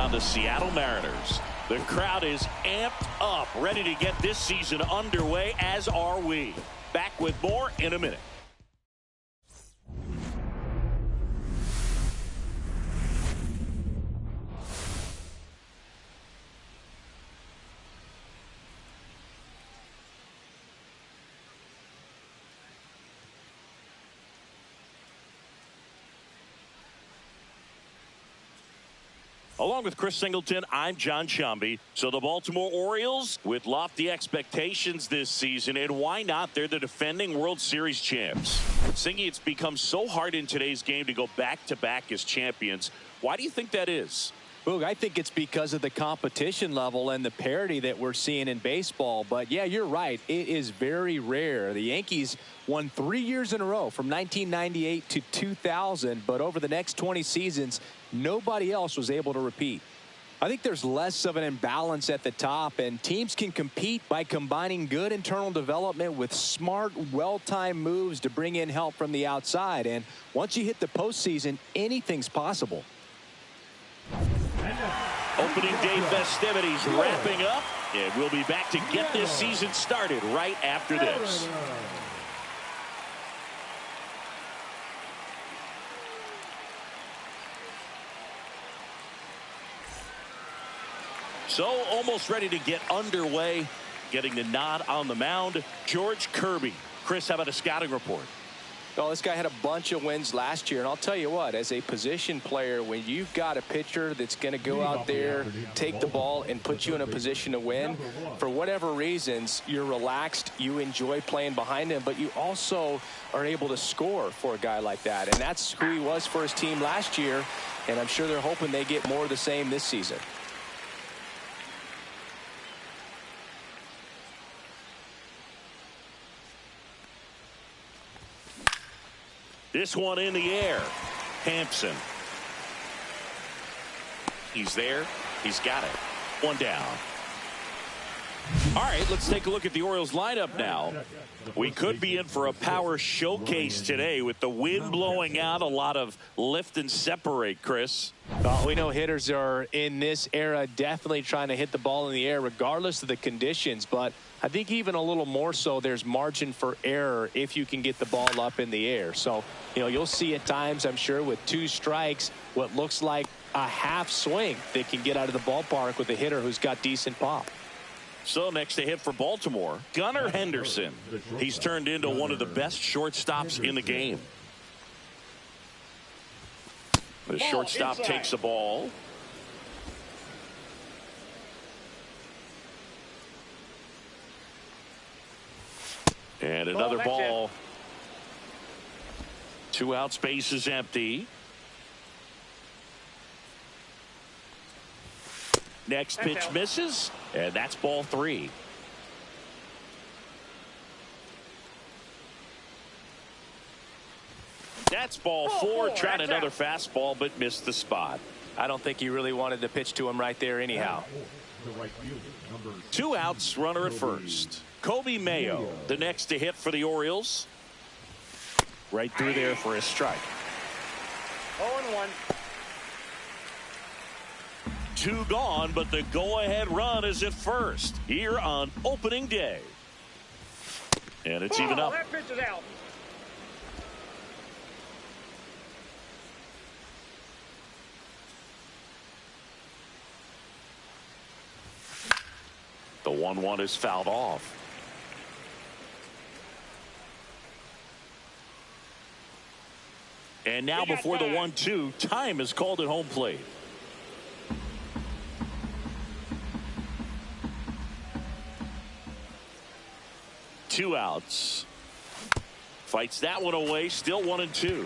on the Seattle Mariners. The crowd is amped up, ready to get this season underway, as are we. Back with more in a minute. Along with Chris Singleton, I'm John Shambi. So the Baltimore Orioles with lofty expectations this season, and why not? They're the defending World Series champs. Singy, it's become so hard in today's game to go back-to-back as champions. Why do you think that is? Boog, I think it's because of the competition level and the parity that we're seeing in baseball. But yeah, you're right. It is very rare. The Yankees won 3 years in a row from 1998 to 2000. But over the next 20 seasons, nobody else was able to repeat. I think there's less of an imbalance at the top, and teams can compete by combining good internal development with smart, well-timed moves to bring in help from the outside. And once you hit the postseason, anything's possible. Opening day festivities wrapping up, and we'll be back to get this season started right after this. So almost ready to get underway, getting the nod on the mound, George Kirby. Chris, how about a scouting report? Well, this guy had a bunch of wins last year, and I'll tell you what, as a position player, when you've got a pitcher that's going to go out there, take the ball, and put you in a position to win, for whatever reasons, you're relaxed, you enjoy playing behind him, but you also are able to score for a guy like that. And that's who he was for his team last year, and I'm sure they're hoping they get more of the same this season. This one in the air. Hampson. He's there. He's got it. One down. All right, let's take a look at the Orioles lineup now. We could be in for a power showcase today with the wind blowing out, a lot of lift and separate, Chris. We know hitters are in this era definitely trying to hit the ball in the air regardless of the conditions, but I think even a little more so there's margin for error if you can get the ball up in the air. So, you know, you'll see at times, I'm sure, with 2 strikes, what looks like a half swing they can get out of the ballpark with a hitter who's got decent pop. So next to hit for Baltimore, Gunnar Henderson. He's turned into one of the best shortstops in the game. The shortstop takes the ball. And another ball. 2 outs, base is empty. Next pitch misses, and that's ball 3. That's ball 4. Tried another fastball, but missed the spot. I don't think he really wanted to pitch to him right there anyhow. 2 outs, runner at first. Kobe Mayo, the next to hit for the Orioles. Right through there for a strike. 0-1. 2 gone, but the go-ahead run is at first here on opening day. And it's even up. That pitch is out. The 1-1 is fouled off. And now before the 1-2, time is called at home plate. Two outs. Fights that one away. Still 1-2.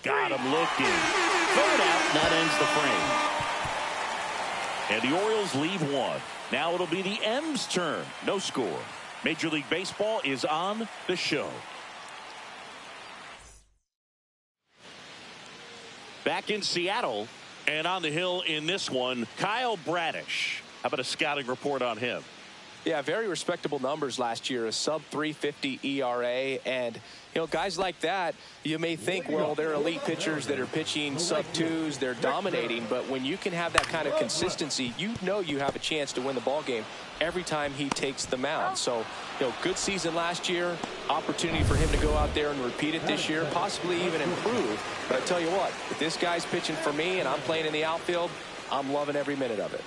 Got him looking. Third out. That ends the frame. And the Orioles leave 1. Now it'll be the M's turn. No score. Major League Baseball is on the show. Back in Seattle and on the hill in this one, Kyle Bradish. How about a scouting report on him? Yeah, very respectable numbers last year, a sub 350 ERA. And, you know, guys like that, you may think, well, they're elite pitchers that are pitching sub twos, they're dominating. But when you can have that kind of consistency, you know you have a chance to win the ball game every time he takes the mound. So, you know, good season last year, opportunity for him to go out there and repeat it this year, possibly even improve. But I tell you what, if this guy's pitching for me and I'm playing in the outfield, I'm loving every minute of it.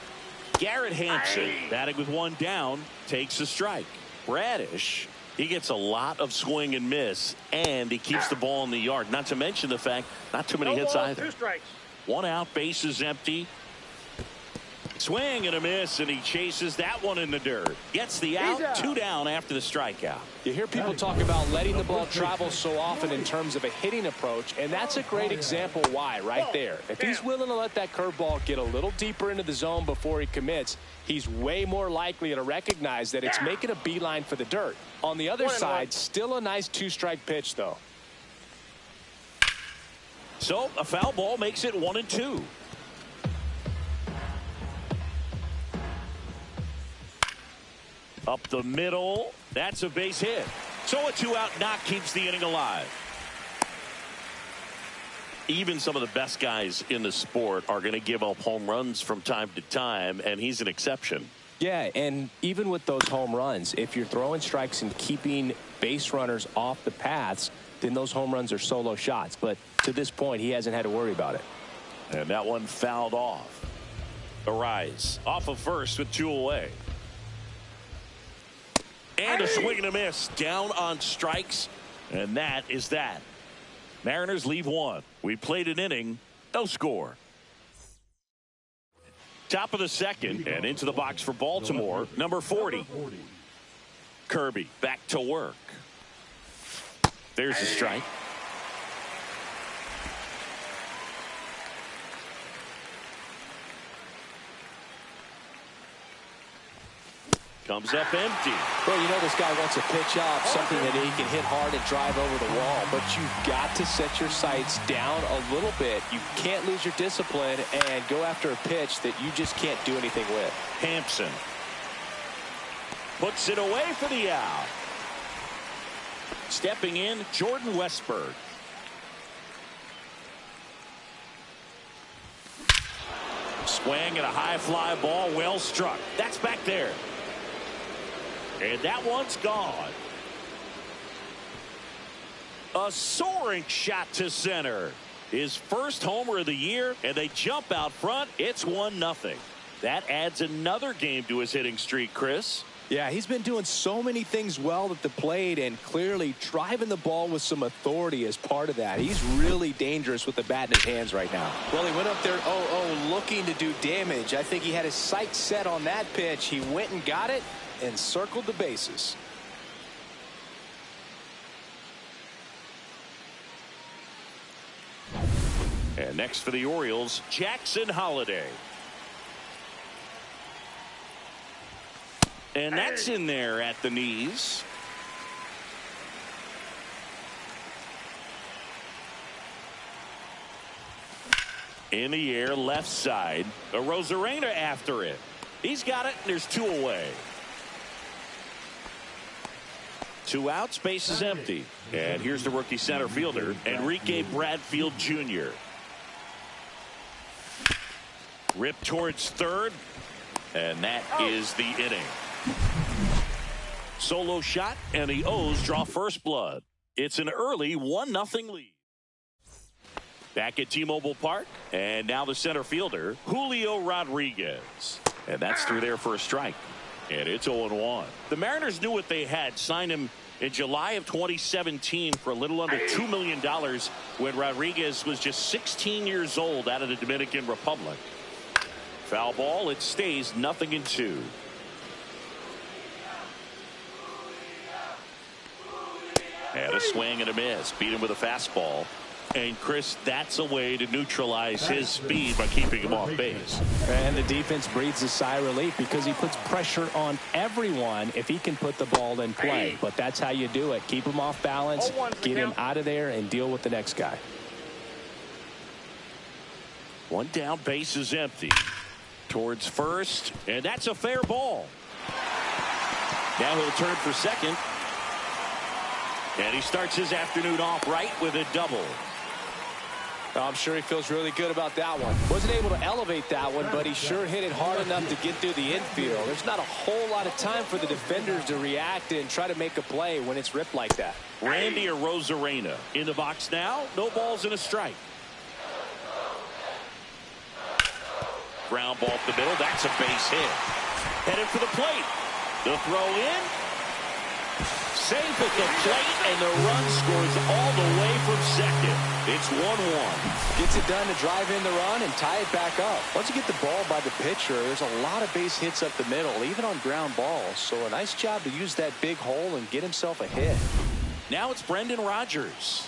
Garrett Hampson, batting with one down, takes a strike. Bradish, he gets a lot of swing and miss, and he keeps the ball in the yard. Not to mention the fact, not too many hits either. 2 strikes. One out, bases empty. Swing and a miss, and he chases that one in the dirt. Gets the out, 2 down after the strikeout. You hear people talk about letting the ball travel so often in terms of a hitting approach, and that's a great example why right there. If he's willing to let that curveball get a little deeper into the zone before he commits, he's way more likely to recognize that it's making a beeline for the dirt. On the other side, still a nice 2-strike pitch, though. So a foul ball makes it 1-2. Up the middle. That's a base hit. So a 2-out knock keeps the inning alive. Even some of the best guys in the sport are going to give up home runs from time to time, and he's an exception. Yeah, and even with those home runs, if you're throwing strikes and keeping base runners off the paths, then those home runs are solo shots. But to this point, he hasn't had to worry about it. And that one fouled off. Arise off of first with 2 away. And a swing and a miss down on strikes. And that is that. Mariners leave 1. We played an inning. No score. Top of the second. And into the box for Baltimore. Number 40. Kirby back to work. There's a strike. Comes up empty. Well, you know this guy wants to pitch up something that he can hit hard and drive over the wall, but you've got to set your sights down a little bit. You can't lose your discipline and go after a pitch that you just can't do anything with. Hampson puts it away for the out. Stepping in, Jordan Westberg. Swing and a high fly ball, well struck. That's back there. And that one's gone. A soaring shot to center. His first homer of the year, and they jump out front. It's 1-0. That adds another game to his hitting streak, Chris. Yeah, he's been doing so many things well at the plate and clearly driving the ball with some authority as part of that. He's really dangerous with the bat in his hands right now. Well, he went up there 0-0 looking to do damage. I think he had his sights set on that pitch. He went and got it and circled the bases. And next for the Orioles, Jackson Holliday. And that's in there at the knees. In the air, left side. A Rosarena after it. He's got it, and there's 2 away. 2 outs, base is empty. And here's the rookie center fielder, Enrique Bradfield Jr. Ripped towards third, and that is the inning. Solo shot, and the O's draw first blood. It's an early 1-0 lead. Back at T-Mobile Park, and now the center fielder, Julio Rodriguez. And that's through there for a strike. And it's 0-1. The Mariners knew what they had. Signed him in July of 2017 for a little under $2 million when Rodriguez was just 16 years old out of the Dominican Republic. Foul ball. It stays 0-2. And a swing and a miss. Beat him with a fastball. And Chris, that's a way to neutralize his speed by keeping him off base. And the defense breathes a sigh of relief because he puts pressure on everyone if he can put the ball in play. But that's how you do it. Keep him off balance, get him out of there, and deal with the next guy. 1 down, base is empty. Towards first, and that's a fair ball. Now he'll turn for second. And he starts his afternoon off right with a double. I'm sure he feels really good about that one. Wasn't able to elevate that one, but he sure hit it hard enough to get through the infield. There's not a whole lot of time for the defenders to react and try to make a play when it's ripped like that. Randy Arozarena in the box now. No balls and a strike. Ground ball up the middle. That's a base hit. Headed for the plate. The throw in. Safe at the plate, and the run scores all the way from second. It's 1-1. Gets it done to drive in the run and tie it back up. Once you get the ball by the pitcher, there's a lot of base hits up the middle, even on ground balls. So a nice job to use that big hole and get himself a hit. Now it's Brendan Rodgers.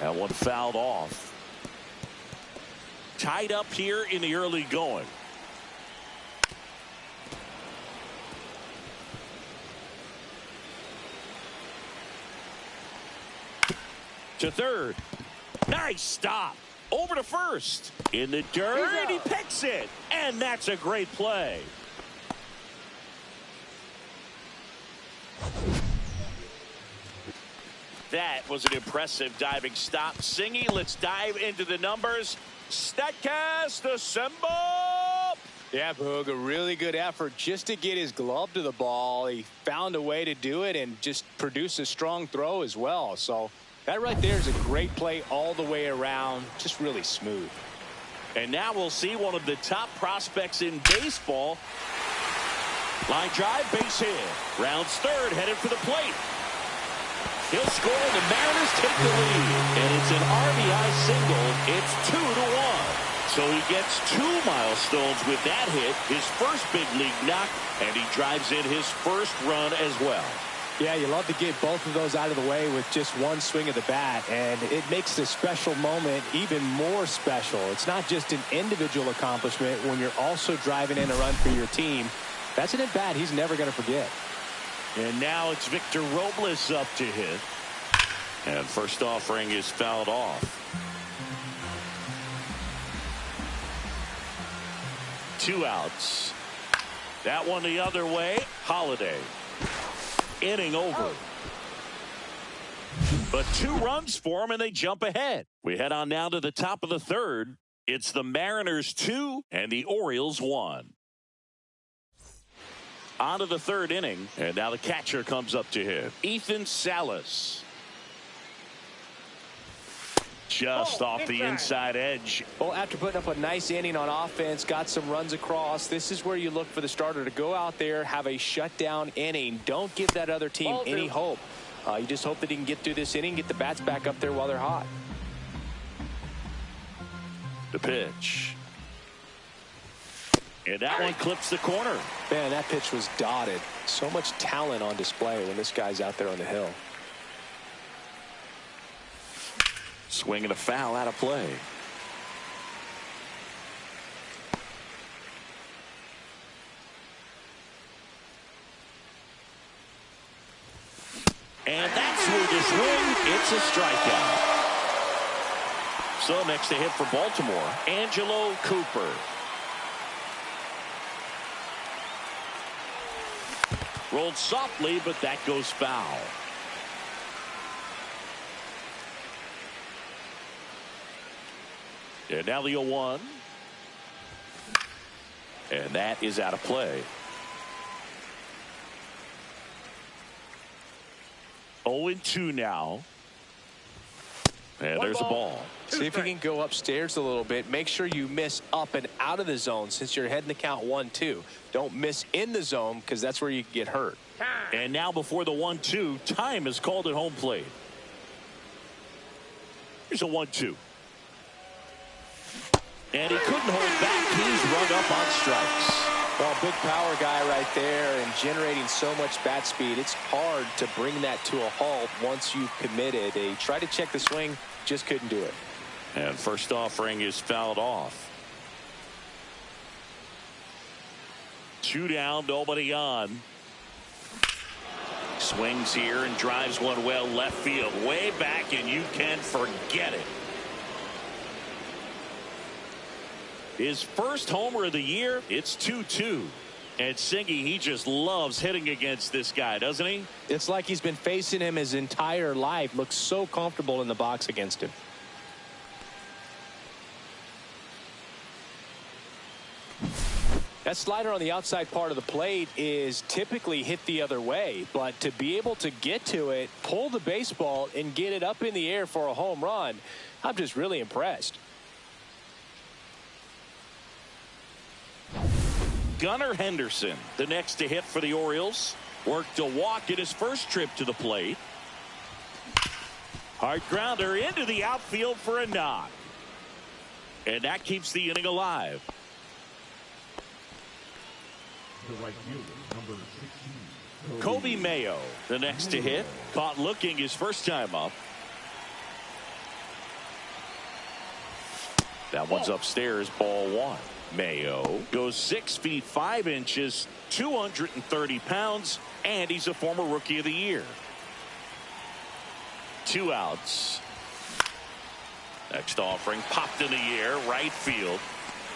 That one fouled off. Tied up here in the early going. To third. Nice stop. Over to first. In the dirt, and he picks it. And that's a great play. That was an impressive diving stop. Singy, let's dive into the numbers. Statcast assemble. Yeah, Boog, a really good effort just to get his glove to the ball. He found a way to do it and just produce a strong throw as well. So that right there is a great play all the way around. Just really smooth. And now we'll see one of the top prospects in baseball. Line drive, base hit. Rounds third, headed for the plate. He'll score, and the Mariners take the lead. And it's an RBI single. It's 2-1. So he gets 2 milestones with that hit, his first big league knock, and he drives in his first run as well. Yeah, you love to get both of those out of the way with just one swing of the bat, and it makes the special moment even more special. It's not just an individual accomplishment when you're also driving in a run for your team. That's an at-bat he's never going to forget. And now it's Victor Robles up to hit. And first offering is fouled off. 2 outs. That one the other way. Holiday. Inning over. But 2 runs for him, and they jump ahead. We head on now to the top of the third. It's the Mariners 2 and the Orioles 1. On to the third inning, and now the catcher comes up to hit. Ethan Salas. Just off the inside edge. Well, after putting up a nice inning on offense, got some runs across, this is where you look for the starter to go out there, have a shutdown inning. Don't give that other team any hope. You just hope that he can get through this inning, get the bats back up there while they're hot. The pitch. And that one clips the corner. Man, that pitch was dotted. So much talent on display when this guy's out there on the hill. Swing and a foul out of play. And that's where the swing. It's a strikeout. So next to hit for Baltimore, Angelo Cooper. Rolled softly, but that goes foul. And now the 0-1. And that is out of play. 0-2 now. And there's a ball. See if you can go upstairs a little bit. Make sure you miss up and out of the zone since you're heading the count 1-2. Don't miss in the zone because that's where you can get hurt. And now before the 1-2, time is called at home plate. Here's a 1-2. And he couldn't hold back. He's run up on strikes. Well, big power guy right there and generating so much bat speed. It's hard to bring that to a halt once you've committed. They tried to check the swing, just couldn't do it. And first offering is fouled off. 2 down, nobody on. Swings here and drives one well left field, way back, and you can forget it. His first homer of the year. It's 2-2. And Singy, he just loves hitting against this guy, doesn't he? It's like he's been facing him his entire life. Looks so comfortable in the box against him. That slider on the outside part of the plate is typically hit the other way, but to be able to get to it, pull the baseball, and get it up in the air for a home run, I'm just really impressed. Gunnar Henderson, the next to hit for the Orioles. Worked a walk in his first trip to the plate. Hard grounder into the outfield for a knock. And that keeps the inning alive. The right fielder, number 16. Kobe Mayo, the next to hit. Caught looking his first time up. That one's upstairs, ball one. Mayo goes 6 feet 5 inches, 230 pounds, and he's a former Rookie of the Year. 2 outs. Next offering popped in the air, right field.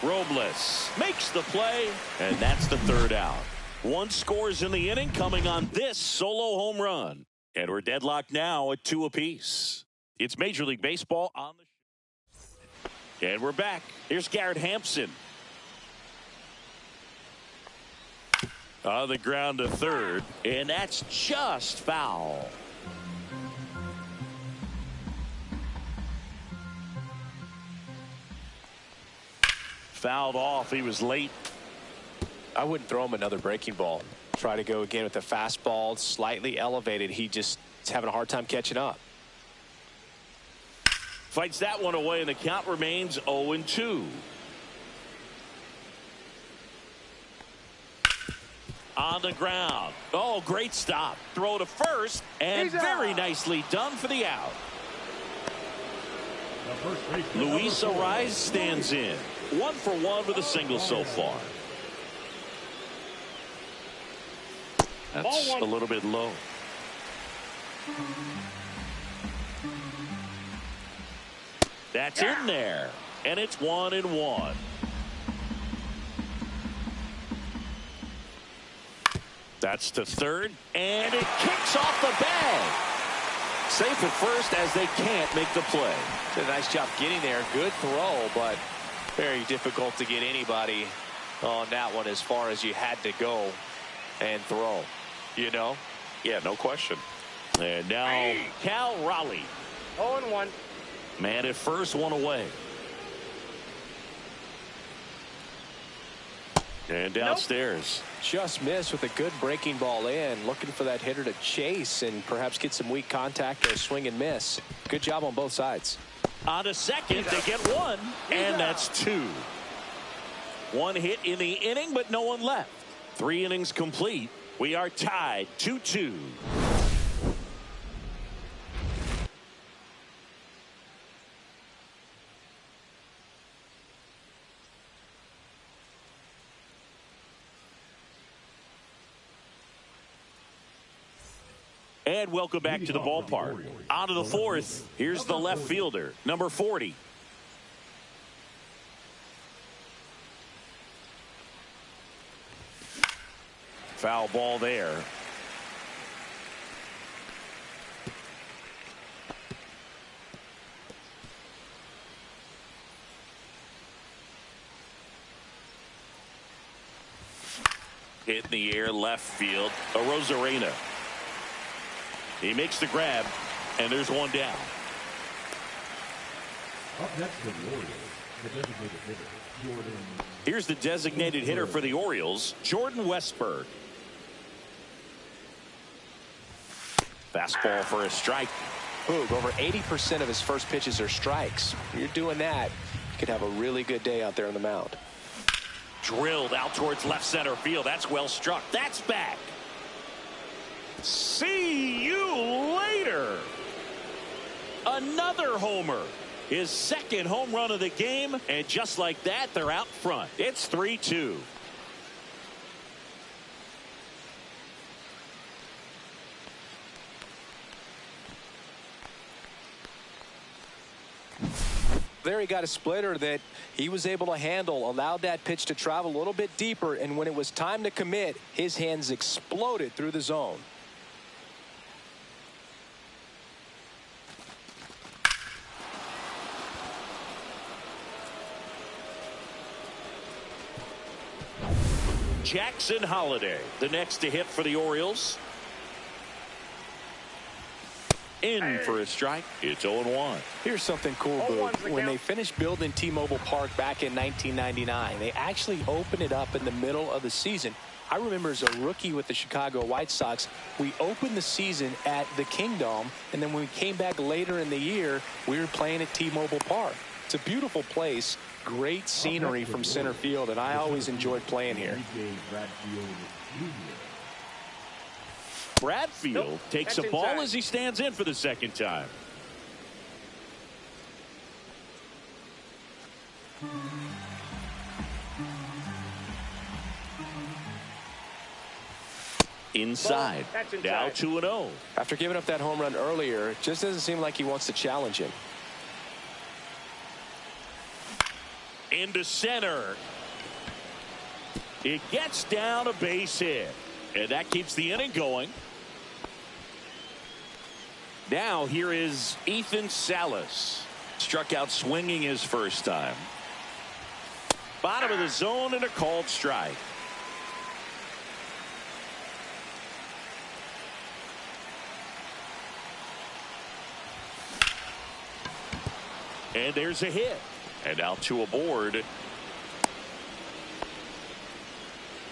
Robles makes the play, and that's the 3rd out. 1 scores in the inning, coming on this solo home run. And we're deadlocked now at 2 apiece. It's Major League Baseball on the... And we're back. Here's Garrett Hampson. On the ground to third, and that's just foul. Fouled off. He was late. I wouldn't throw him another breaking ball. Try to go again with the fastball, slightly elevated. He just is having a hard time catching up. Fights that one away, and the count remains 0-2. On the ground. Oh, great stop. Throw to first, and very nicely done for the out. Luis Ariz stands in. 1 for 1 with a single so far. That's a little bit low. That's in there, and it's 1-1. That's to third, and it kicks off the bag. Safe at first as they can't make the play. Did a nice job getting there. Good throw, but very difficult to get anybody on that one as far as you had to go and throw. You know? Yeah, no question. And now Cal Raleigh. 0-1. Man at first, 1 away. And downstairs. Just missed with a good breaking ball in. Looking for that hitter to chase and perhaps get some weak contact or a swing and miss. Good job on both sides. On a second, they get 1, and that's 2. 1 hit in the inning, but no one left. 3 innings complete. We are tied 2-2. And welcome back to the ballpark. On to the 4th. Here's the left fielder, number 40. Foul ball there. Hit in the air, left field. A Rosarena. He makes the grab, and there's 1 down. Up next for the Orioles, the designated hitter, Jordan. Here's the designated hitter for the Orioles, Jordan Westberg. Fastball for a strike. Boog, over 80% of his first pitches are strikes. If you're doing that, you could have a really good day out there on the mound. Drilled out towards left center field. That's well struck. That's back. See you later. Another homer. His 2nd home run of the game, and just like that, they're out front. It's 3-2. There he got a splitter that he was able to handle, allowed that pitch to travel a little bit deeper, and when it was time to commit, his hands exploded through the zone. Jackson Holliday, the next to hit for the Orioles. In for a strike. It's 0-1. Here's something cool, Boo. When they finished building T-Mobile Park back in 1999, they actually opened it up in the middle of the season. I remember as a rookie with the Chicago White Sox, we opened the season at the Kingdome, and then when we came back later in the year, we were playing at T-Mobile Park. It's a beautiful place, great scenery from center field, and I always enjoyed playing here. Bradfield takes a ball as he stands in for the second time. Inside. Now 2-0. After giving up that home run earlier, it just doesn't seem like he wants to challenge him. Into center. It gets down a base hit. And that keeps the inning going. Now here is Ethan Salas. Struck out swinging his first time. Bottom of the zone and a called strike. And there's a hit. And now 2 aboard.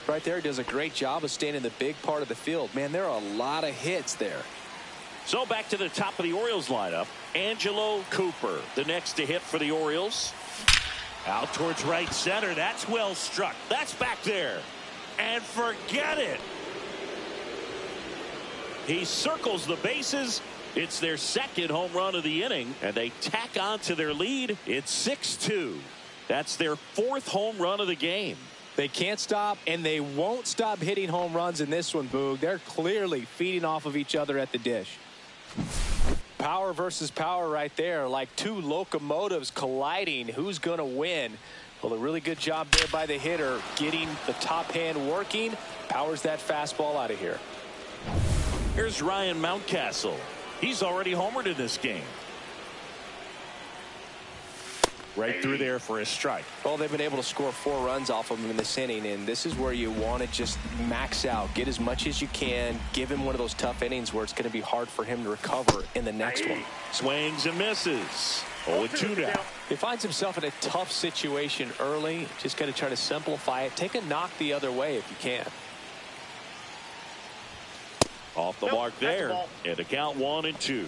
Right there, does a great job of staying in the big part of the field. Man, there are a lot of hits there. So back to the top of the Orioles lineup. Angelo Cooper, the next to hit for the Orioles. Out towards right center. That's well struck. That's back there. And forget it. He circles the bases. It's their second home run of the inning, and they tack on to their lead. It's 6-2. That's their 4th home run of the game. They can't stop, and they won't stop hitting home runs in this one, Boog. They're clearly feeding off of each other at the dish. Power versus power right there, like two locomotives colliding. Who's going to win? Well, a really good job there by the hitter, getting the top hand working. Powers that fastball out of here. Here's Ryan Mountcastle. He's already homered in this game. Right through there for a strike. Well, they've been able to score 4 runs off of him in this inning, and this is where you want to just max out, get as much as you can, give him one of those tough innings where it's going to be hard for him to recover in the next one. Swings and misses. 0-2 now. He finds himself in a tough situation early. Just got to try to simplify it. Take a knock the other way if you can. Off the mark there. And the count 1-2.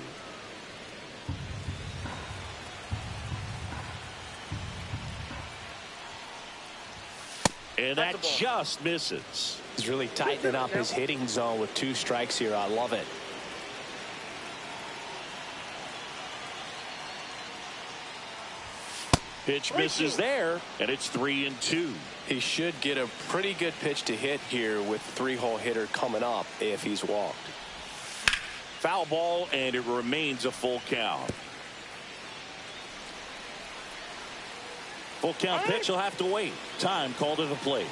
And that just misses. He's really tightening up his hitting zone with 2 strikes here. I love it. Pitch misses there, and it's 3-2. He should get a pretty good pitch to hit here with 3-hole hitter coming up if he's walked. Foul ball, and it remains a full count. Full count pitch will have to wait. Time called to the plate.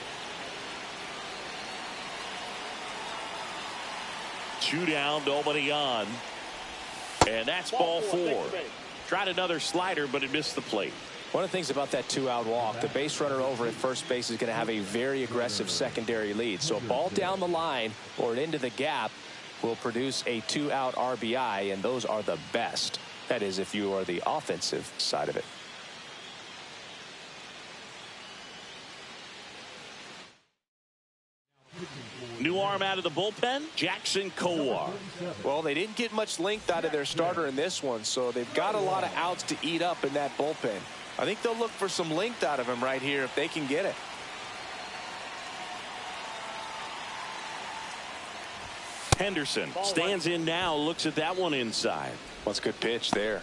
2 down, nobody on. And that's ball 4. Tried another slider, but it missed the plate. One of the things about that 2-out walk, the base runner over at first base is going to have a very aggressive secondary lead. So a ball down the line or into the gap will produce a 2-out RBI, and those are the best. That is, if you are the offensive side of it. New arm out of the bullpen, Jackson Kowar. Well, they didn't get much length out of their starter in this one, so they've got a lot of outs to eat up in that bullpen. I think they'll look for some length out of him right here if they can get it. Henderson stands in now, looks at that one inside. What's a good pitch there.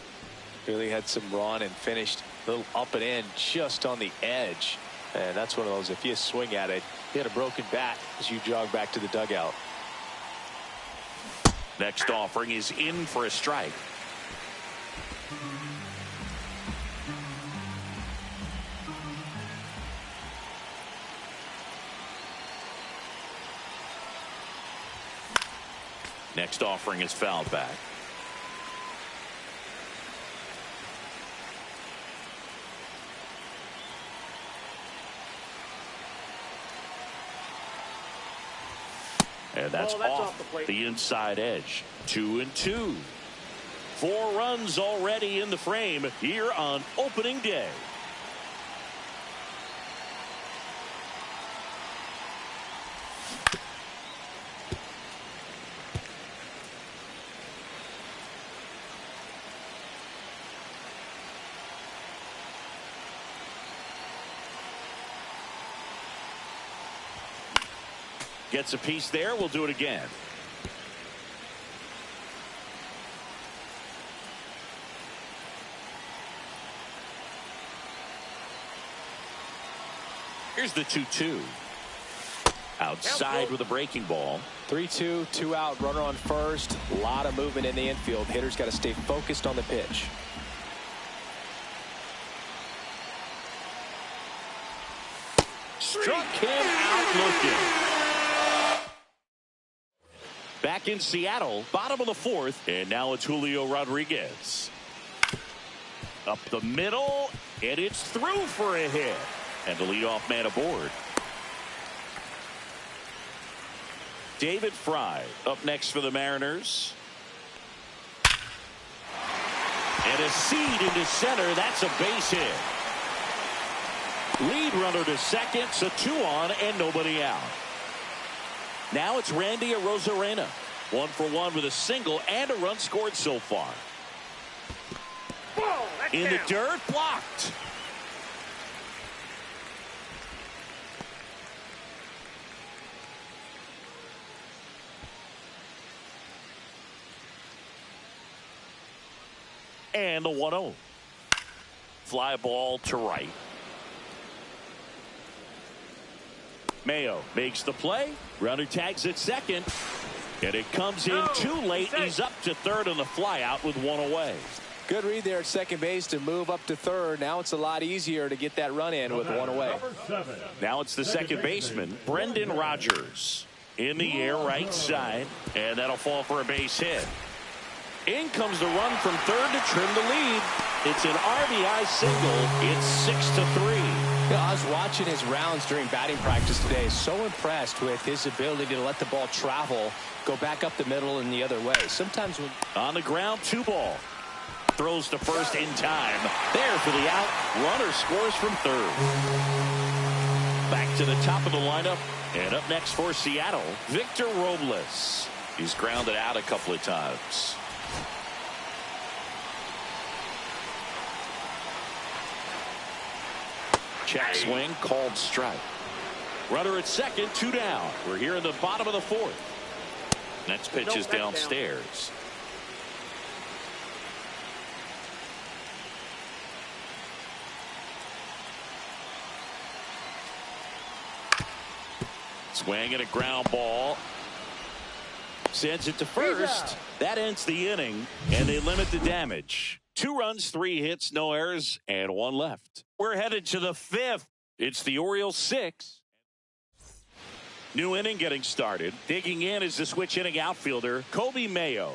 Really had some run and finished a little up and in just on the edge. And that's one of those, if you swing at it, you had a broken bat as you jog back to the dugout. Next offering is in for a strike. Next offering is fouled back. And that's off the inside edge. 2-2. 4 runs already in the frame here on opening day. Gets a piece there. We'll do it again. Here's the 2-2. Outside with a breaking ball. 3-2, 2 out, runner on first. A lot of movement in the infield. Hitter's got to stay focused on the pitch. Struck him out looking. Back in Seattle, bottom of the 4th, and now it's Julio Rodriguez. Up the middle, and it's through for a hit. And the leadoff man aboard. David Fry up next for the Mariners. And a seed into center. That's a base hit. Lead runner to second, so 2 on and nobody out. Now it's Randy Arozarena. 1 for 1 with a single and a run scored so far. Whoa, in the dirt, blocked. And the 1-0. Fly ball to right. Mayo makes the play. Runner tags at second. And it comes in too late. He's up to third on the fly out with 1 away. Good read there at second base to move up to third. Now it's a lot easier to get that run in with 1 away. Now it's the second baseman, Brendan Rodgers. In the air, right side. And that'll fall for a base hit. In comes the run from third to trim the lead. It's an RBI single. It's 6-3. Yeah, I was watching his rounds during batting practice today. So impressed with his ability to let the ball travel, go back up the middle and the other way. Sometimes when on the ground, 2 ball. Throws to first in time. There for the out. Runner scores from third. Back to the top of the lineup. And up next for Seattle, Victor Robles. He's grounded out a couple of times. Check swing, called strike. Runner at second, 2 down. We're here in the bottom of the 4th. Next pitch is downstairs. Swing and a ground ball. Sends it to first. That ends the inning, and they limit the damage. 2 runs, 3 hits, no errors, and 1 left. We're headed to the 5th. It's the Orioles 6. New inning getting started. Digging in is the switch inning outfielder, Kobe Mayo.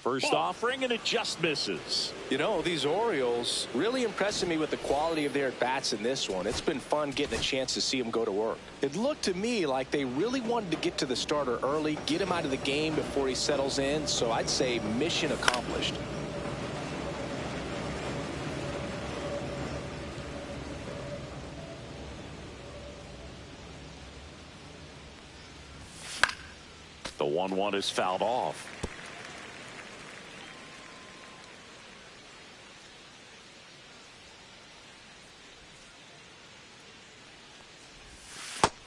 First offering, and it just misses. You know, these Orioles really impressing me with the quality of their at-bats in this one. It's been fun getting a chance to see them go to work. It looked to me like they really wanted to get to the starter early, get him out of the game before he settles in, so I'd say mission accomplished. The 1-1 is fouled off.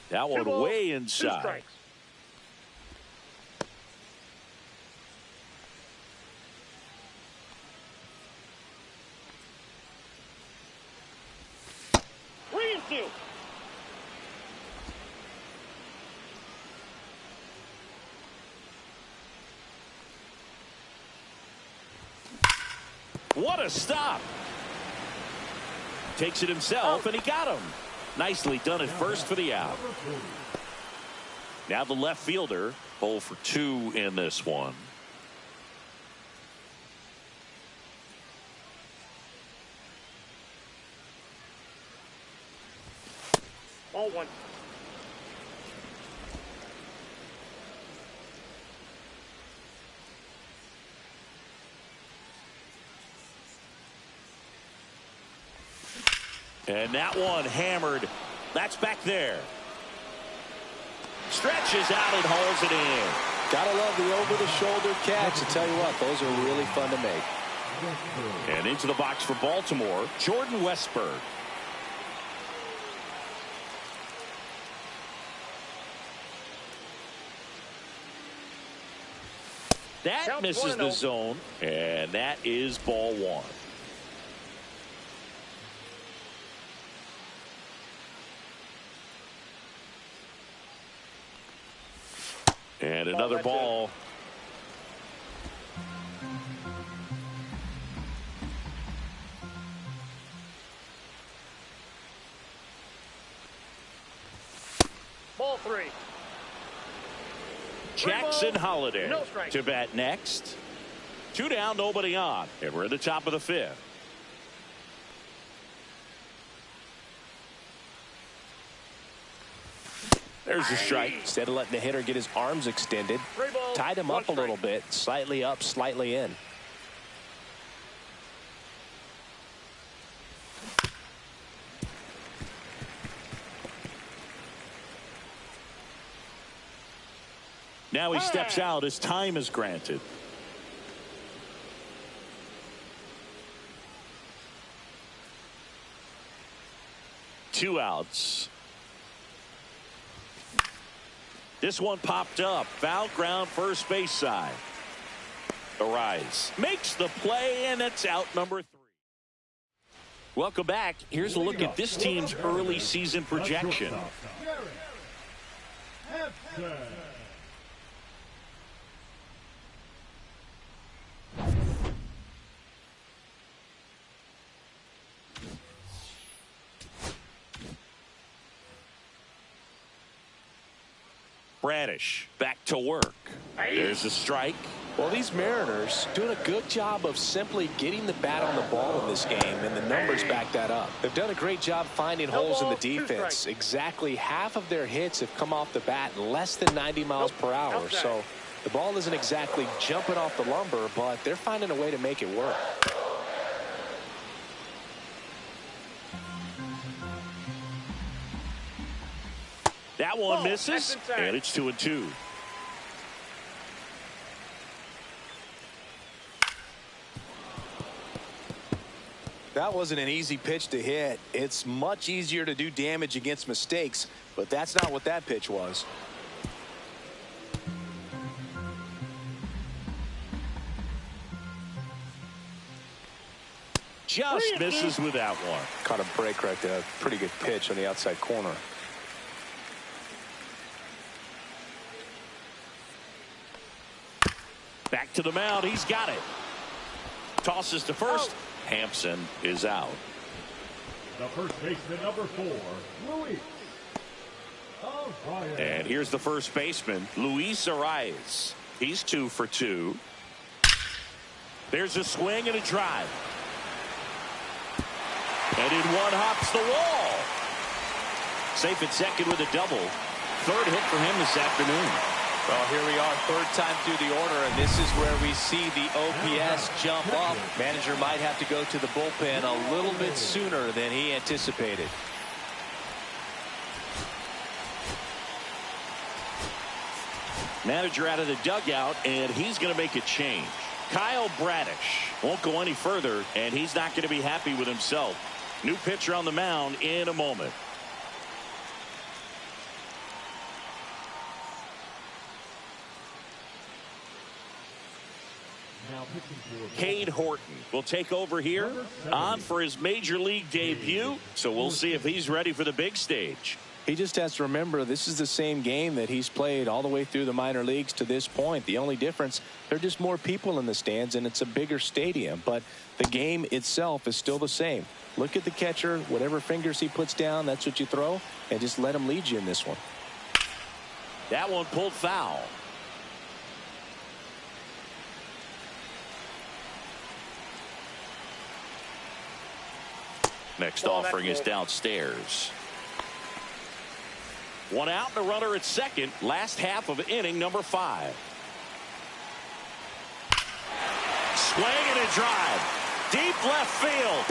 That one way inside. What a stop. Takes it himself, and he got him. Nicely done at first for the out. Now the left fielder, 0 for 2 in this one. Ball 1. And that one hammered. That's back there. Stretches out and hauls it in. Gotta love the over-the-shoulder catch. I tell you what, those are really fun to make. And into the box for Baltimore, Jordan Westberg. That Count misses the zone, and that is ball 1. And another ball. Ball 3. Jackson Holiday No strike. to bat next. 2 down, nobody on. And we're at the top of the 5th. There's a strike. Instead of letting the hitter get his arms extended, tied him up a little bit, slightly up, slightly in. Now he steps out as time is granted. Two outs. This one popped up. Foul ground, first base side. Arise makes the play, and it's out number 3. Welcome back. Here's a look at this team's early season projection. Bradish back to work. There's a strike. Well, these Mariners doing a good job of simply getting the bat on the ball in this game, and the numbers back that up. They've done a great job finding holes in the defense. Exactly half of their hits have come off the bat in less than 90 miles per hour. So the ball isn't exactly jumping off the lumber, but they're finding a way to make it work. That one misses, and it's 2-2. That wasn't an easy pitch to hit. It's much easier to do damage against mistakes, but that's not what that pitch was. Just misses with that one. Caught a break right there. Pretty good pitch on the outside corner. Back to the mound. He's got it. Tosses to first. Hampson is out. The first baseman, number 4, Luis. And here's the first baseman, Luis Arias. He's 2 for 2. There's a swing and a drive. And in one hops the wall. Safe at second with a double. Third hit for him this afternoon. Well, here we are, third time through the order, and this is where we see the OPS jump up. Manager might have to go to the bullpen a little bit sooner than he anticipated. Manager out of the dugout, and he's going to make a change. Kyle Bradish won't go any further, and he's not going to be happy with himself. New pitcher on the mound in a moment. Cade Horton will take over here on for his major league debut. So we'll see if he's ready for the big stage. He just has to remember this is the same game that he's played all the way through the minor leagues to this point. The only difference, there are just more people in the stands and it's a bigger stadium, but the game itself is still the same. Look at the catcher, whatever fingers he puts down, that's what you throw, and just let him lead you in this one. That one pulled foul. Next offering is downstairs. One out and a runner at second. Last half of inning number 5. Swing and a drive. Deep left field.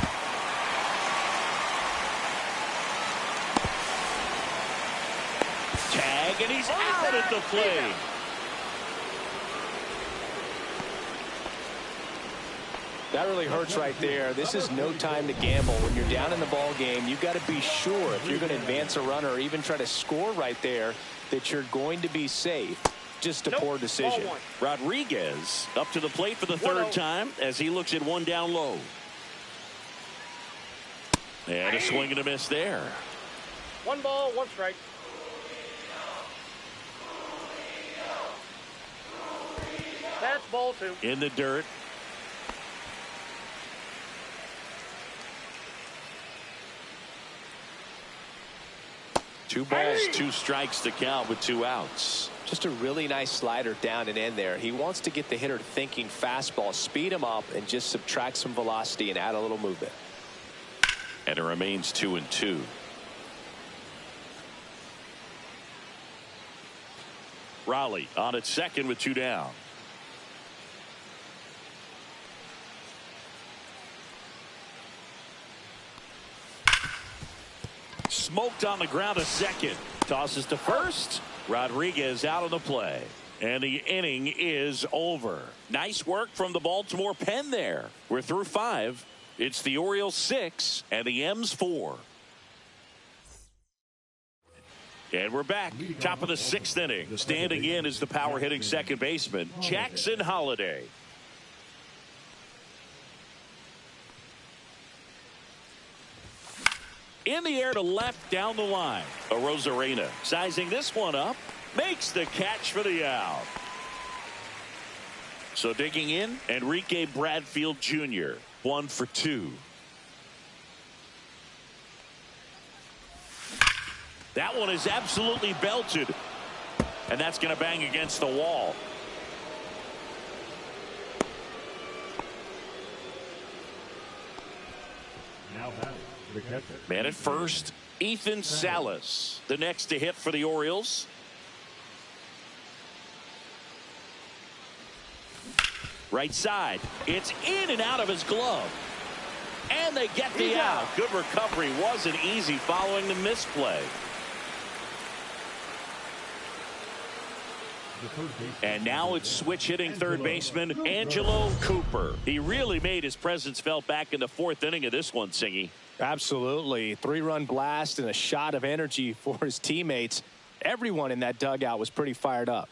Tag, and he's out at the plate. That really hurts right there. This is no time to gamble. When you're down in the ball game, you've got to be sure if you're going to advance a runner or even try to score right there that you're going to be safe. Just a poor decision. Rodriguez up to the plate for the third time as he looks at one down low. And a swing and a miss there. 1 ball, 1 strike. That's ball 2. In the dirt. Two balls, 2 strikes to count with 2 outs. Just a really nice slider down and in there. He wants to get the hitter thinking fastball, speed him up, and just subtract some velocity and add a little movement. And it remains 2-2. Raleigh on at second with 2 down. Smoked on the ground to second. Tosses to first. Rodriguez out of the play. And the inning is over. Nice work from the Baltimore pen there. We're through 5. It's the Orioles 6 and the M's 4. And we're back. Top of the 6th inning. Standing in is the power hitting second baseman, Jackson Holliday. In the air to left down the line. Arozarena sizing this one up. Makes the catch for the out. So digging in, Enrique Bradfield Jr. 1 for 2. That one is absolutely belted. And that's going to bang against the wall. Now batting, the catcher. Man at first, Ethan Salas, the next to hit for the Orioles. Right side. It's in and out of his glove. And they get the out. Good recovery. Wasn't easy following the misplay. And now it's switch hitting third baseman Angelo Cooper. He really made his presence felt back in the 4th inning of this one, Singy. Absolutely. 3-run blast and a shot of energy for his teammates. Everyone in that dugout was pretty fired up.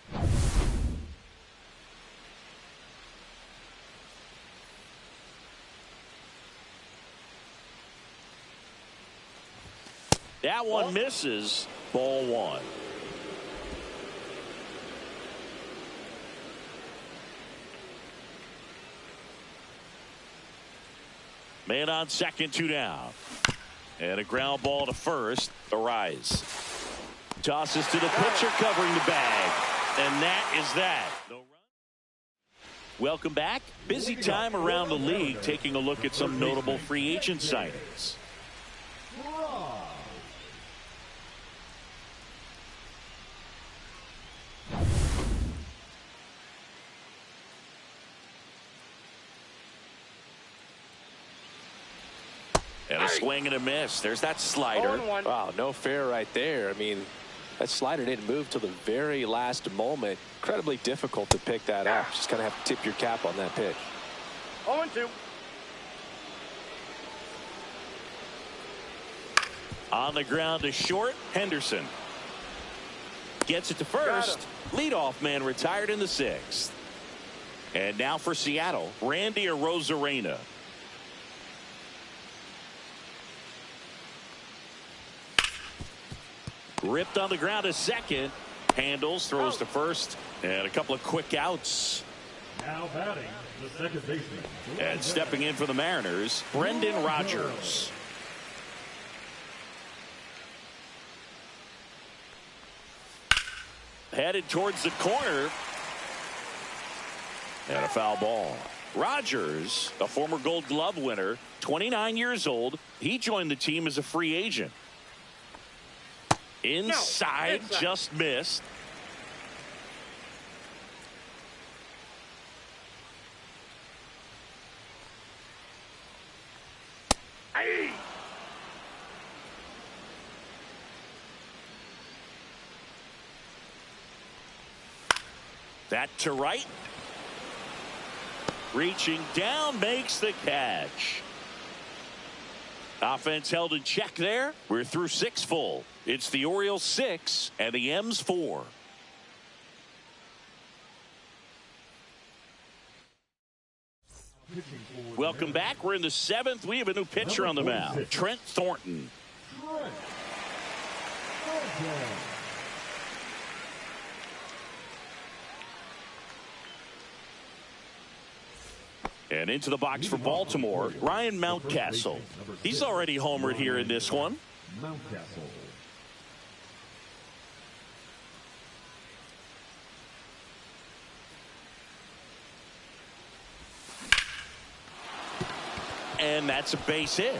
That one misses. Ball 1. Man on second, 2 down. And a ground ball to first. Arise. Tosses to the pitcher covering the bag. And that is that. Welcome back. Busy time around the league, taking a look at some notable free agent signings. And a swing and a miss. There's that slider. Wow, no fair right there. I mean, that slider didn't move till the very last moment. Incredibly difficult to pick that up. Just kind of have to tip your cap on that pitch. 0-2. On the ground to short. Henderson gets it to first. Leadoff man retired in the 6th. And now for Seattle, Randy Arozarena. Ripped on the ground to second. Handles, throws to first, and a couple of quick outs. Now batting, the second baseman. And stepping in for the Mariners, Brendan Rodgers. Headed towards the corner. And a foul ball. Rodgers, a former Gold Glove winner, 29 years old. He joined the team as a free agent. Inside, just missed. Hey. That to right. Reaching down, makes the catch. Offense held in check there. We're through 6 full. It's the Orioles 6 and the M's 4. Welcome back. We're in the 7th. We have a new pitcher on the mound, Trent Thornton. And into the box for Baltimore, Ryan Mountcastle. He's already homered here in this one. Mountcastle. And that's a base hit.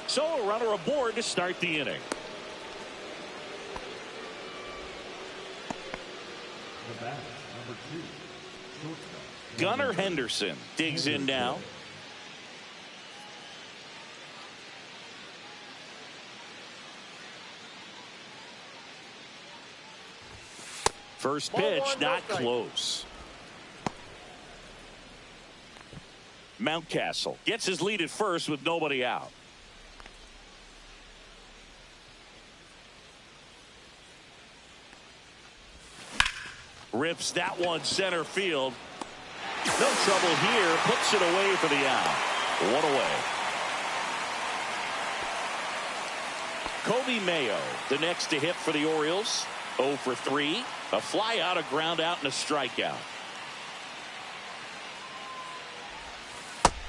So a runner aboard to start the inning. The bat, number 2, shortstop. Gunnar Henderson digs in now. First pitch, not close. Mountcastle gets his lead at first with nobody out. Rips that one center field. No trouble here. Puts it away for the out. 1 away. Kobe Mayo, the next to hit for the Orioles. 0 for 3. A fly out, a ground out, and a strikeout.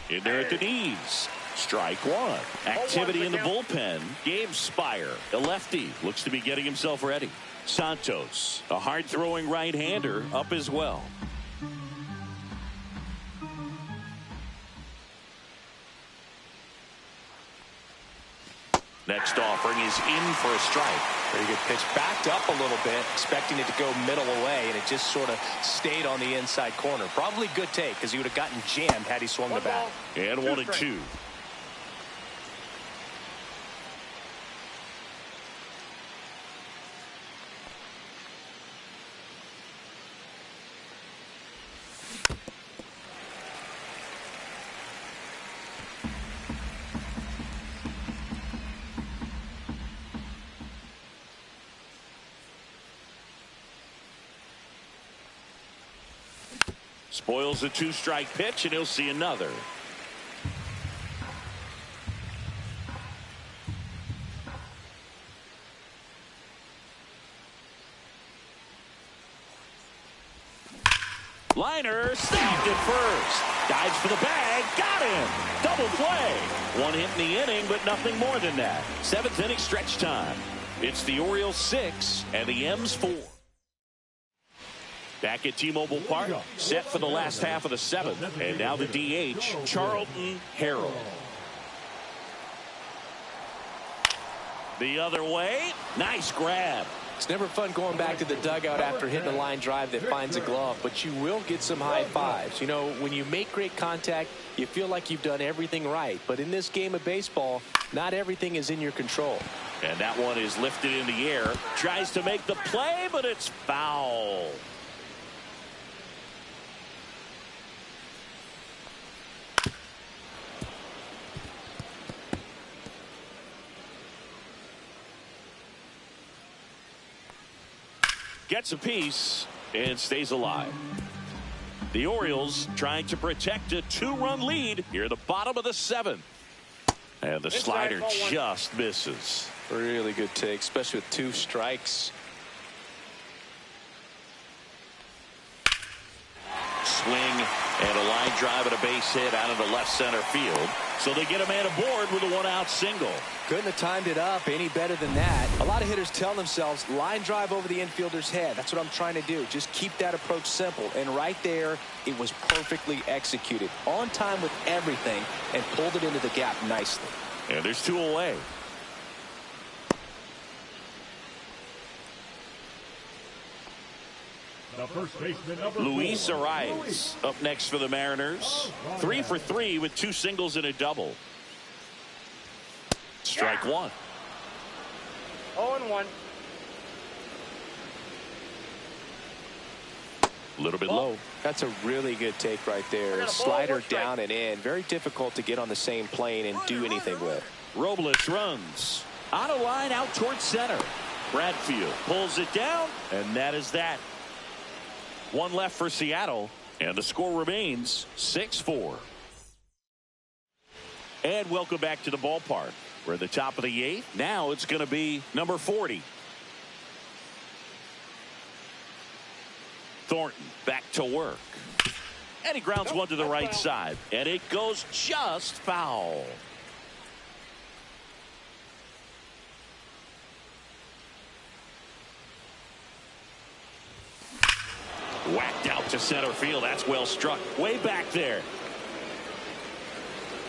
In there at the knees. Strike 1. Activity in the bullpen. Gabe Spire, a lefty, looks to be getting himself ready. Santos, a hard-throwing right-hander, up as well. Next offering is in for a strike. Very good pitch. Backed up a little bit, expecting it to go middle away, and it just sort of stayed on the inside corner. Probably good take, because he would have gotten jammed had he swung the bat. And 1-2. Spoils a 2-strike pitch, and he'll see another. Liner snagged at first. Dives for the bag. Got him. Double play. 1 hit in the inning, but nothing more than that. 7th inning stretch time. It's the Orioles 6 and the M's 4. Back at T-Mobile Park, set for the last half of the 7th. And now the DH, Charlton Harrell. The other way. Nice grab. It's never fun going back to the dugout after hitting a line drive that finds a glove, but you will get some high fives. You know, when you make great contact, you feel like you've done everything right. But in this game of baseball, not everything is in your control. And that one is lifted in the air. Tries to make the play, but it's foul. Gets a piece and stays alive. The Orioles trying to protect a 2-run lead here at the bottom of the 7th. And the slider just misses. Really good take, especially with 2 strikes. Swing and a line drive and a base hit out of the left center field. So they get a man aboard with a 1-out single. Couldn't have timed it up any better than that. A lot of hitters tell themselves line drive over the infielder's head. That's what I'm trying to do. Just keep that approach simple. And right there, it was perfectly executed. On time with everything and pulled it into the gap nicely. And there's 2 away. The first baseman, number Luis 4. Arias up next for the Mariners. 3 for 3 with 2 singles and a double. Strike 1. 0-1. A little bit low. That's a really good take right there. Slider down and in. Very difficult to get on the same plane and do anything with. Robles runs. On a line out towards center. Bradfield pulls it down, and that is that. 1 left for Seattle, and the score remains 6-4. And welcome back to the ballpark. We're at the top of the 8th. Now it's going to be number 40. Thornton back to work. And he grounds one to the right side. And it goes just foul. Whacked out to center field. That's well struck. Way back there.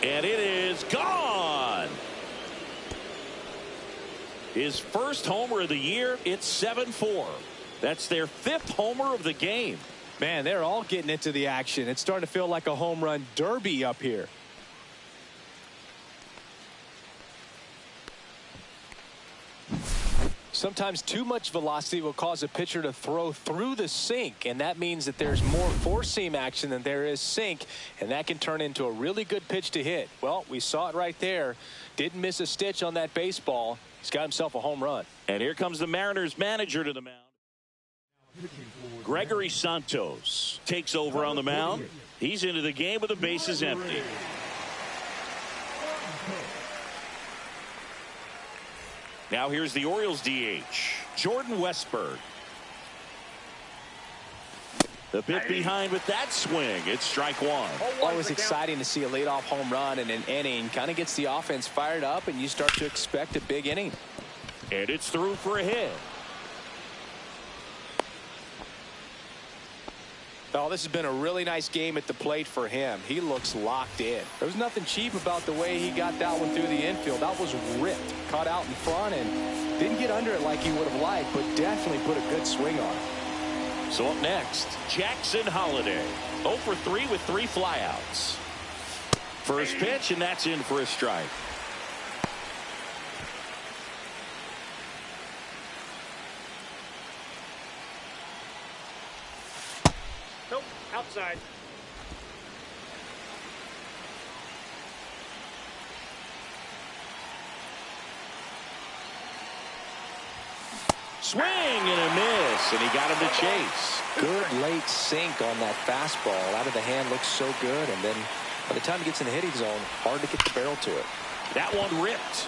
And it is gone. His first homer of the year. It's 7-4. That's their 5th homer of the game. Man, they're all getting into the action. It's starting to feel like a home run derby up here. Sometimes too much velocity will cause a pitcher to throw through the sink, and that means that there's more four-seam action than there is sink, and that can turn into a really good pitch to hit. Well, we saw it right there. Didn't miss a stitch on that baseball. He's got himself a home run. And here comes the Mariners manager to the mound. Gregory Santos takes over on the mound. He's into the game with the bases empty. Now here's the Orioles DH, Jordan Westburg. The bit behind with that swing. It's strike 1. Always exciting to see a leadoff home run in an inning. Kind of gets the offense fired up, and you start to expect a big inning. And it's through for a hit. Oh, this has been a really nice game at the plate for him. He looks locked in. There was nothing cheap about the way he got that one through the infield. That was ripped. Caught out in front and didn't get under it like he would have liked, but definitely put a good swing on it. So up next, Jackson Holliday. 0 for 3 with 3 flyouts. First pitch, and that's in for a strike. Nope, outside. Swing and a miss, and he got him to chase. Good late sink on that fastball. Out of the hand looks so good, and then by the time he gets in the hitting zone, hard to get the barrel to it. That one ripped.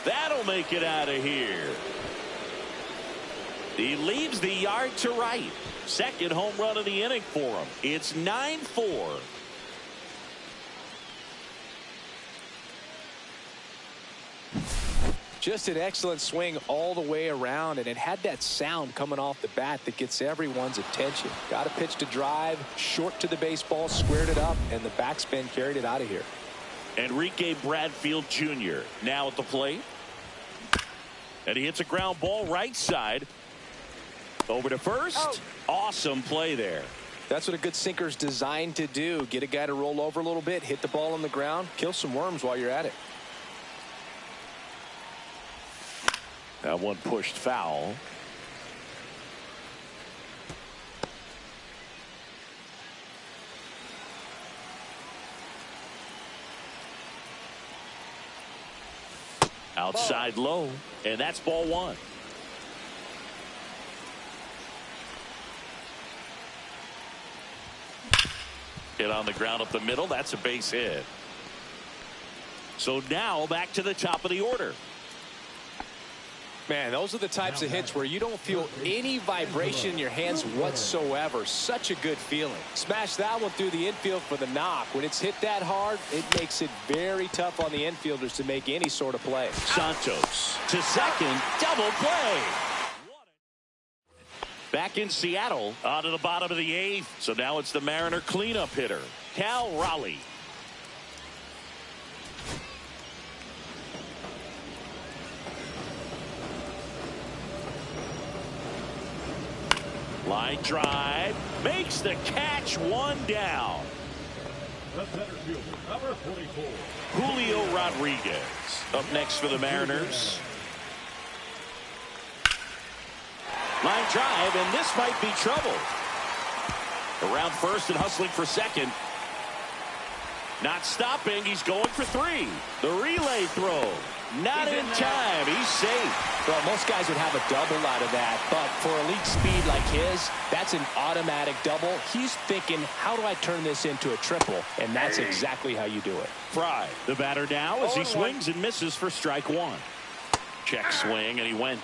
That'll make it out of here. He leaves the yard to right. Second home run of the inning for him. It's 9-4. Just an excellent swing all the way around, and it had that sound coming off the bat that gets everyone's attention. Got a pitch to drive, short to the baseball, squared it up, and the backspin carried it out of here. Enrique Bradfield Jr. now at the plate. And he hits a ground ball right side. Over to first. Oh. Awesome play there. That's what a good sinker's designed to do. Get a guy to roll over a little bit, hit the ball on the ground, kill some worms while you're at it. That one pushed foul. Outside low, and that's ball 1. Hit on the ground up the middle. That's a base hit. So now back to the top of the order. Man, those are the types of hits where you don't feel any vibration in your hands whatsoever. Such a good feeling. Smash that one through the infield for the knock. When it's hit that hard, it makes it very tough on the infielders to make any sort of play. Santos to second, double play. Back in Seattle, on to the bottom of the eighth. So now it's the Mariner cleanup hitter, Cal Raleigh. Line drive, makes the catch, one down. The center fielder, number 44. Julio Rodriguez up next for the Mariners. Line drive, and this might be trouble. Around first and hustling for second. Not stopping, he's going for three. The relay throw, not in time, he's safe. Well, most guys would have a double out of that, but for elite speed like his, that's an automatic double. He's thinking, how do I turn this into a triple? And that's exactly how you do it. Fry, the batter now as he swings and misses for strike one. Check swing, and he went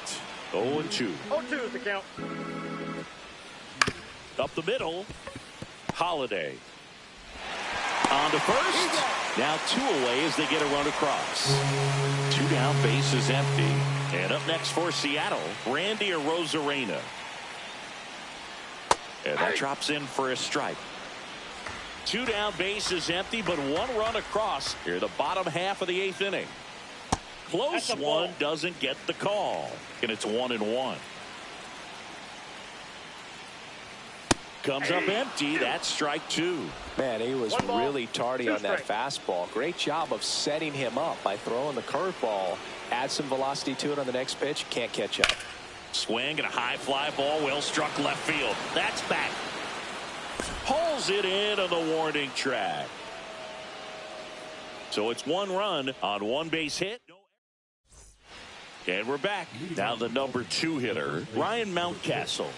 0-2. 0-2 is the count. Up the middle, Holiday. On to first. Now two away as they get a run across. Two down, base is empty. And up next for Seattle, Randy Arozarena. And that drops in for a strike. Two down, base is empty, but one run across here, the bottom half of the eighth inning. Close one, doesn't get the call. And it's 1-1. Comes up empty. That's strike two. Man, he was really tardy on that fastball. Great job of setting him up by throwing the curveball. Add some velocity to it on the next pitch. Can't catch up. Swing and a high fly ball. Well struck left field. That's back. Pulls it in on the warning track. So it's one run on one base hit. And we're back. Now the number 2 hitter, Ryan Mountcastle.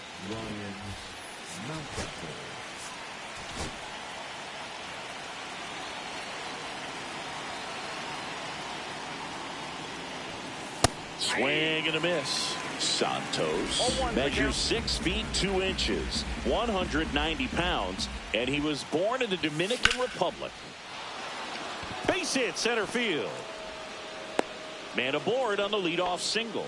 Swing and a miss. Santos measures 6 feet 2 inches, 190 pounds, and he was born in the Dominican Republic. Base hit center field. Man aboard on the leadoff single.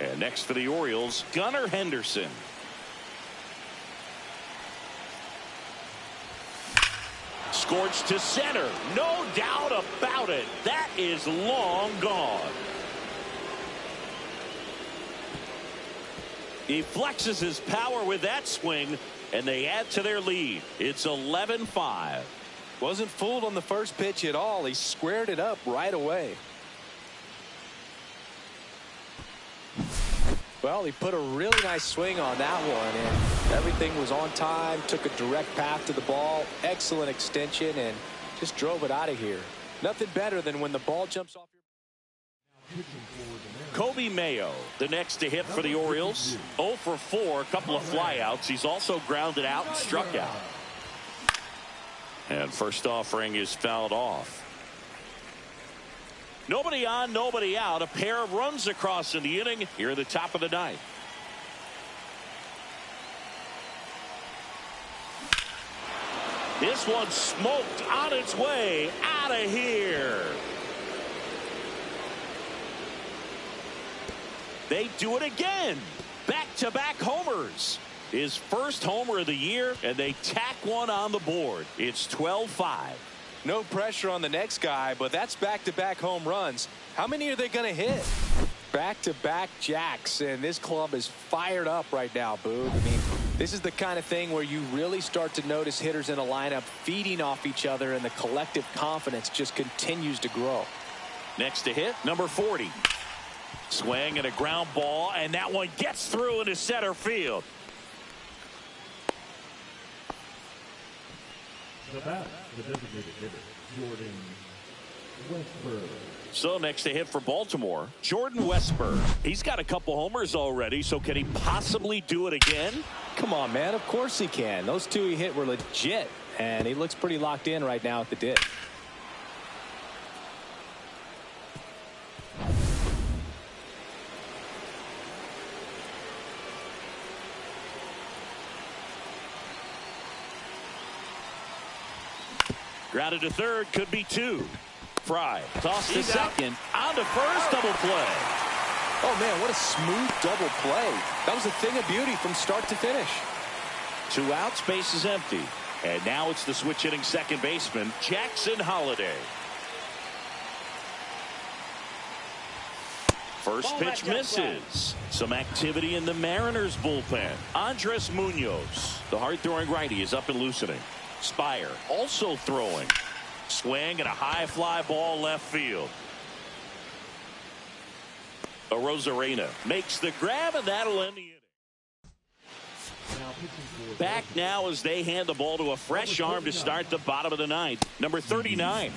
And next for the Orioles, Gunnar Henderson. Scorched to center. No doubt about it. That is long gone. He flexes his power with that swing, and they add to their lead. It's 11-5. Wasn't fooled on the first pitch at all. He squared it up right away. Well, he put a really nice swing on that one, and everything was on time. Took a direct path to the ball. Excellent extension, and just drove it out of here. Nothing better than when the ball jumps off your... Kobe Mayo, the next to hit for the Orioles. 0 for 4, a couple of flyouts. He's also grounded out and struck out. And first offering is fouled off. Nobody on, nobody out. A pair of runs across in the inning here at the top of the ninth. This one smoked on its way out of here. They do it again. Back-to-back homers. His first homer of the year, and they tack one on the board. It's 12-5. No pressure on the next guy, but that's back-to-back home runs. How many are they going to hit? Back-to-back jacks, and this club is fired up right now, Boog. I mean, this is the kind of thing where you really start to notice hitters in a lineup feeding off each other, and the collective confidence just continues to grow. Next to hit, number 40. Swing and a ground ball, and that one gets through into center field. The bat, the designated hitter, Jordan Westburg. So next to hit for Baltimore, Jordan Westburg. He's got a couple homers already, so can he possibly do it again? Come on, man. Of course he can. Those two he hit were legit. And he looks pretty locked in right now at the dish. Grounded to third, could be two. Fry tossed to second, on to first, double play. Oh man, what a smooth double play. That was a thing of beauty from start to finish. 2 outs, base is empty. And now it's the switch hitting second baseman, Jackson Holliday. First pitch misses. Some activity in the Mariners bullpen. Andres Munoz, the hard-throwing righty, is up and loosening. Spire also throwing. Swing and a high fly ball left field. Rosarena makes the grab, and that'll end the inning. Back now as they hand the ball to a fresh arm to start the bottom of the ninth. Number 39.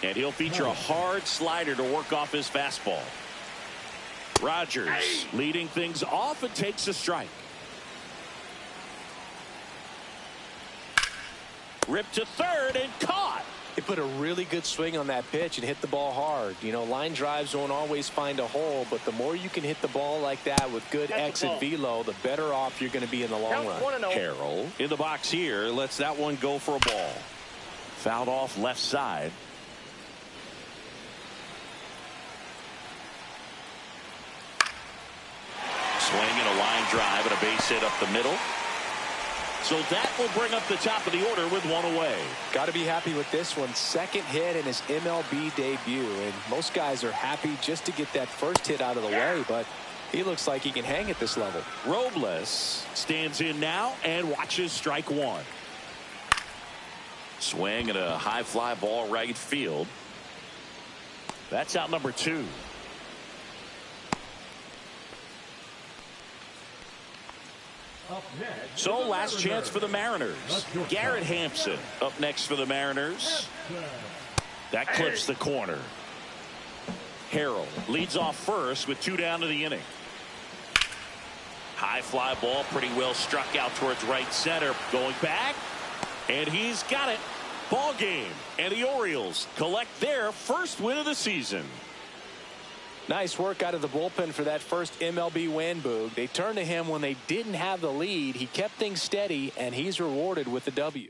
And he'll feature a hard slider to work off his fastball. Rogers leading things off and takes a strike. Ripped to third and caught. He put a really good swing on that pitch and hit the ball hard. You know, line drives don't always find a hole, but the more you can hit the ball like that with good exit velo, the better off you're going to be in the long run. Carroll in the box here lets that one go for a ball. Fouled off left side. Swing and a line drive and a base hit up the middle. So that will bring up the top of the order with one away. Got to be happy with this one. Second hit in his MLB debut. And most guys are happy just to get that first hit out of the way. But he looks like he can hang at this level. Robles stands in now and watches strike one. Swing and a high fly ball right field. That's out number 2. So last chance for the Mariners. Garrett Hampson up next for the Mariners. That clips the corner. Harrell leads off first with 2 down to the inning. High fly ball pretty well struck out towards right center. Going back, and he's got it. Ball game, and the Orioles collect their first win of the season. Nice work out of the bullpen for that first MLB win, Boog. They turned to him when they didn't have the lead. He kept things steady, and he's rewarded with the W.